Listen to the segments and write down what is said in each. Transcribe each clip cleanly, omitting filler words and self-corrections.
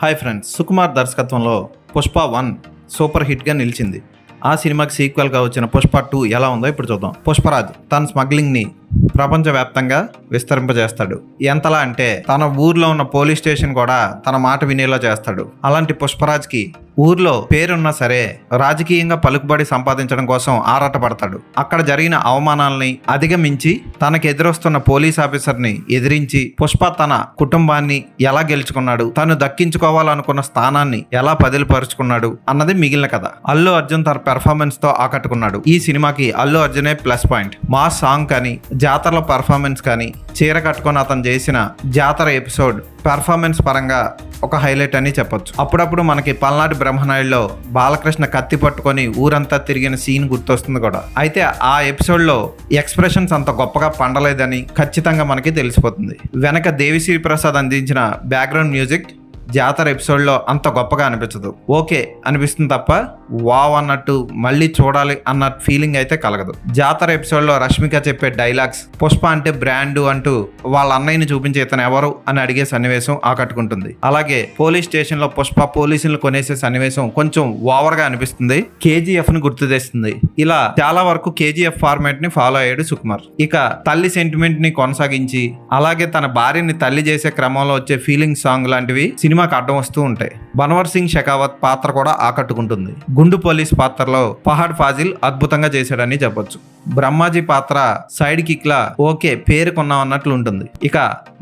Hi friends, Sukumar దర్శకత్వంలో Pushpa 1 super హిట్గా నిలిచింది. ఆ సినిమాకి సీక్వెల్గా వచ్చిన పుష్ప 2 ఎలా ఉందో ఇప్పుడు చూద్దాం. పుష్పరాజ్ తన స్మగ్లింగ్ని ప్రపంచవ్యాప్తంగా విస్తరింపజేస్తాడు. ఎంతలా అంటే తన ఊర్లో ఉన్న పోలీస్ స్టేషన్ కూడా తన మాట వినేలా చేస్తాడు. అలాంటి పుష్పరాజ్కి ఊర్లో పేరున్నా సరే రాజకీయంగా పలుకుబడి సంపాదించడం కోసం ఆరాటపడతాడు. అక్కడ జరిగిన అవమానాలని అధిగమించి తనకు ఎదురొస్తున్న పోలీస్ ఆఫీసర్ని ఎదిరించి పుష్ప తన కుటుంబాన్ని ఎలా గెలుచుకున్నాడు, తను దక్కించుకోవాలనుకున్న స్థానాన్ని ఎలా పదిలిపరుచుకున్నాడు అన్నది మిగిలిన కథ. అల్లు అర్జున్ తన పెర్ఫార్మెన్స్ తో ఆకట్టుకున్నాడు. ఈ సినిమాకి అల్లు అర్జునే ప్లస్ పాయింట్. మా సాంగ్ కానీ, జాతరలో పెర్ఫార్మెన్స్ కానీ, చీర కట్టుకొని అతను చేసిన జాతర ఎపిసోడ్ పెర్ఫార్మెన్స్ పరంగా ఒక హైలైట్ అని చెప్పొచ్చు. అప్పుడప్పుడు మనకి పల్నాటి బ్రహ్మనాయుడులో బాలకృష్ణ కత్తి పట్టుకొని ఊరంతా తిరిగిన సీన్ గుర్తొస్తుంది కూడా. అయితే ఆ ఎపిసోడ్లో ఎక్స్ప్రెషన్స్ అంత గొప్పగా పండలేదని ఖచ్చితంగా మనకి తెలిసిపోతుంది. వెనక దేవిశ్రీ ప్రసాద్ అందించిన బ్యాక్గ్రౌండ్ మ్యూజిక్ జాతర ఎపిసోడ్లో అంత గొప్పగా అనిపించదు. ఓకే అనిపిస్తుంది తప్ప వావ్ అన్నట్టు మళ్ళీ చూడాలి అన్న ఫీలింగ్ అయితే కలగదు. జాతర ఎపిసోడ్లో రష్మిక చెప్పే డైలాగ్స్, పుష్ప అంటే బ్రాండ్ అంటూ వాళ్ళ అన్నయ్యని చూపించే ఇతను ఎవరు అని అడిగే సన్నివేశం ఆకట్టుకుంటుంది. అలాగే పోలీస్ స్టేషన్లో పుష్ప పోలీసులు కొనేసే సన్నివేశం కొంచెం ఓవర్గా అనిపిస్తుంది. కేజీఎఫ్ ని గుర్తు తెస్తుంది. ఇలా చాలా వరకు కేజీఎఫ్ ఫార్మాట్ ని ఫాలో అయ్యాడు సుకుమార్. ఇక తల్లి సెంటిమెంట్ ని కొనసాగించి అలాగే తన భార్యని తల్లి చేసే క్రమంలో వచ్చే ఫీలింగ్ సాంగ్ లాంటివి సినిమాకి అడ్డం వస్తూ ఉంటాయి. బన్వర్ సింగ్ షెకావత్ పాత్ర కూడా ఆకట్టుకుంటుంది. గుండు పోలీస్ పాత్రలో ఫహద్ ఫాజిల్ అద్భుతంగా చేశాడని చెప్పొచ్చు. బ్రహ్మాజీ పాత్ర సైడ్ కిక్ లా ఓకే పేరుకున్నాం అన్నట్లు ఉంటుంది. ఇక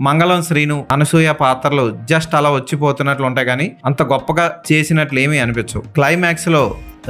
మంగళం శ్రీను, అనసూయ పాత్రలు జస్ట్ అలా వచ్చిపోతున్నట్లు ఉంటాయి కానీ అంత గొప్పగా చేసినట్లు ఏమీ అనిపించవు. క్లైమాక్స్ లో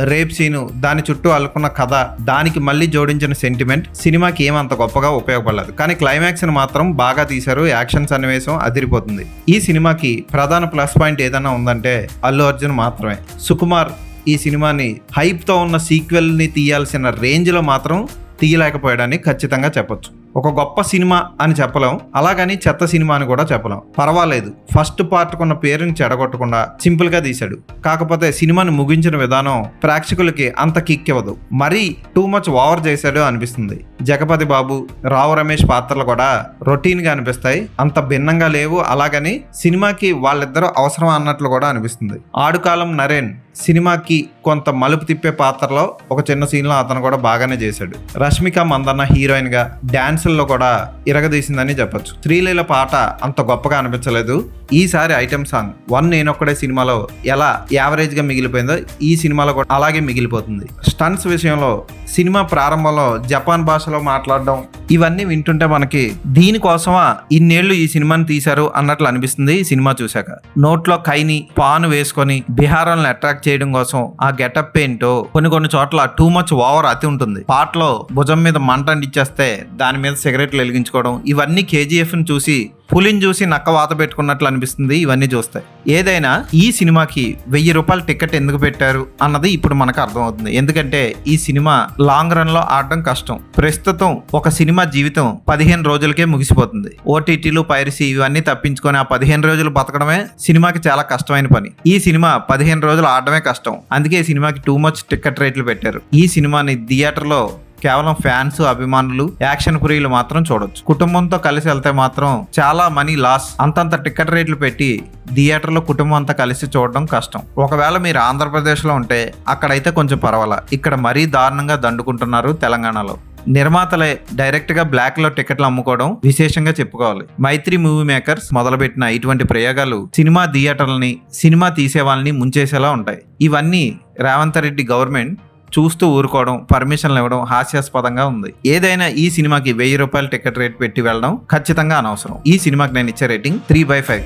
రేప్ సీను, దాని చుట్టూ అల్లుకున్న కథ, దానికి మళ్ళీ జోడించిన సెంటిమెంట్ సినిమాకి ఏమంత గొప్పగా ఉపయోగపడలేదు. కానీ క్లైమాక్స్ ని మాత్రం బాగా తీశారు. యాక్షన్ సన్నివేశం అదిరిపోతుంది. ఈ సినిమాకి ప్రధాన ప్లస్ పాయింట్ ఏదైనా ఉందంటే అల్లు అర్జున్ మాత్రమే. సుకుమార్ ఈ సినిమాని హైప్ తో ఉన్న సీక్వెల్ ని తీయాల్సిన రేంజ్ లో మాత్రం తీయలేకపోయాడని ఖచ్చితంగా చెప్పొచ్చు. ఒక గొప్ప సినిమా అని చెప్పలేం, అలాగని చెత్త సినిమా అని కూడా చెప్పలేం. పర్వాలేదు, ఫస్ట్ పార్ట్ కున్న పేరుని చెడగొట్టకుండా సింపుల్ గా తీశాడు. కాకపోతే సినిమాని ముగించిన విధానం ప్రేక్షకులకి అంత కిక్ ఇవ్వదు. మరీ టూ మచ్ ఓవర్ చేశాడు అనిపిస్తుంది. జగపతి బాబు, రావు రమేష్ పాత్రలు కూడా రొటీన్ గా అనిపిస్తాయి, అంత భిన్నంగా లేవు. అలాగని సినిమాకి వాళ్ళిద్దరూ అవసరం అన్నట్లు కూడా అనిపిస్తుంది. ఆడుకాలం నరేన్ సినిమాకి కొంత మలుపు తిప్పే పాత్రలో ఒక చిన్న సీన్ లో అతను కూడా బాగానే చేశాడు. రష్మిక మందన్న హీరోయిన్ గా డాన్సుల్లో కూడా ఇరగదీసిందని చెప్పొచ్చు. శ్రీలీల పాట అంత గొప్పగా అనిపించలేదు. ఈసారి ఐటెం సాంగ్ 1 నేనొక్కడే సినిమాలో ఎలా యావరేజ్ గా మిగిలిపోయిందో ఈ సినిమాలో కూడా అలాగే మిగిలిపోతుంది. స్టంట్స్ విషయంలో సినిమా ప్రారంభంలో జపాన్ భాషలో మాట్లాడడం ఇవన్నీ వింటుంటే మనకి దీనికోసమా ఇన్నేళ్లు ఈ సినిమాని తీశారు అన్నట్లు అనిపిస్తుంది. ఈ సినిమా చూశాక నోట్లో కైని పాను వేసుకొని బిహారాలను అట్రాక్ట్ చేయడం కోసం ఆ గెటప్ ఏంటో కొన్ని చోట్ల టూ మచ్ ఓవర్ అతి ఉంటుంది. పాటలో భుజం మీద మంట అంటించేస్తే దాని మీద సిగరెట్లు వెలిగించుకోవడం, ఇవన్నీ కేజీఎఫ్ ని చూసి పులిని చూసి నక్క వాత పెట్టుకున్నట్లు అనిపిస్తుంది ఇవన్నీ చూస్తే. ఏదైనా ఈ సినిమాకి 1000 రూపాయల టికెట్ ఎందుకు పెట్టారు అన్నది ఇప్పుడు మనకు అర్థమవుతుంది. ఎందుకంటే ఈ సినిమా లాంగ్ రన్ లో ఆడడం కష్టం. ప్రస్తుతం ఒక సినిమా జీవితం 15 రోజులకే ముగిసిపోతుంది. ఓటీటీలు, పైరసీ ఇవన్నీ తప్పించుకొని ఆ 15 రోజులు బతకడమే సినిమాకి చాలా కష్టమైన పని. ఈ సినిమా 15 రోజులు ఆడడమే కష్టం. అందుకే ఈ సినిమాకి టూ మచ్ టికెట్ రేట్లు పెట్టారు. ఈ సినిమాని థియేటర్లో కేవలం ఫ్యాన్స్, అభిమానులు, యాక్షన్ ప్రియులు మాత్రం చూడొచ్చు. కుటుంబంతో కలిసి వెళ్తే మాత్రం చాలా మనీ లాస్. అంతంత టికెట్ రేట్లు పెట్టి థియేటర్లో కుటుంబం అంతా కలిసి చూడడం కష్టం. ఒకవేళ మీరు ఆంధ్రప్రదేశ్లో ఉంటే అక్కడైతే కొంచెం పర్వాలా, ఇక్కడ మరీ దారుణంగా దండుకుంటున్నారు తెలంగాణలో. నిర్మాతలే డైరెక్ట్ గా బ్లాక్ లో టికెట్లు అమ్ముకోవడం విశేషంగా చెప్పుకోవాలి. మైత్రి మూవీ మేకర్స్ మొదలుపెట్టిన ఇటువంటి ప్రయోగాలు సినిమా థియేటర్లని, సినిమా తీసే వాళ్ళని ముంచేసేలా ఉంటాయి. ఇవన్నీ రేవంత్ రెడ్డి గవర్నమెంట్ చూస్తూ ఊరుకోవడం, పర్మిషన్లు ఇవ్వడం హాస్యాస్పదంగా ఉంది. ఏదైనా ఈ సినిమాకి 1000 రూపాయల టికెట్ రేట్ పెట్టి వెళ్ళడం ఖచ్చితంగా అనవసరం. ఈ సినిమాకి నేను ఇచ్చే రేటింగ్ 3/5.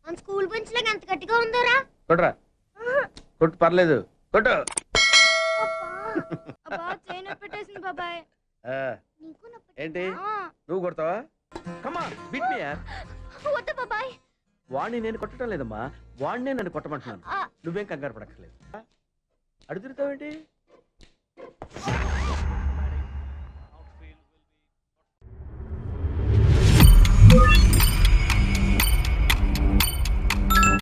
మన స్కూల్ బెంచ్ లాగా ఎంత గట్టిగా ఉందోరా. కొట్రా, కొట్టు, పర్లేదు, కొట్టు. అబ్బా చేయి నొప్పి పెట్టేసింది బాబాయ్. నీకు నొప్పి ఏంటి నువ్వు కొడతావా? కమా బిట్ మీ యార్. వద్దు బాబాయ్. వాణ్ణి నేను కొట్టడం లేదమ్మా, వాణ్ణే నన్ను కొట్టమంటున్నాను. నువ్వేం కంగారు పడక్కర్లేదు. అడుగుతావేంటి?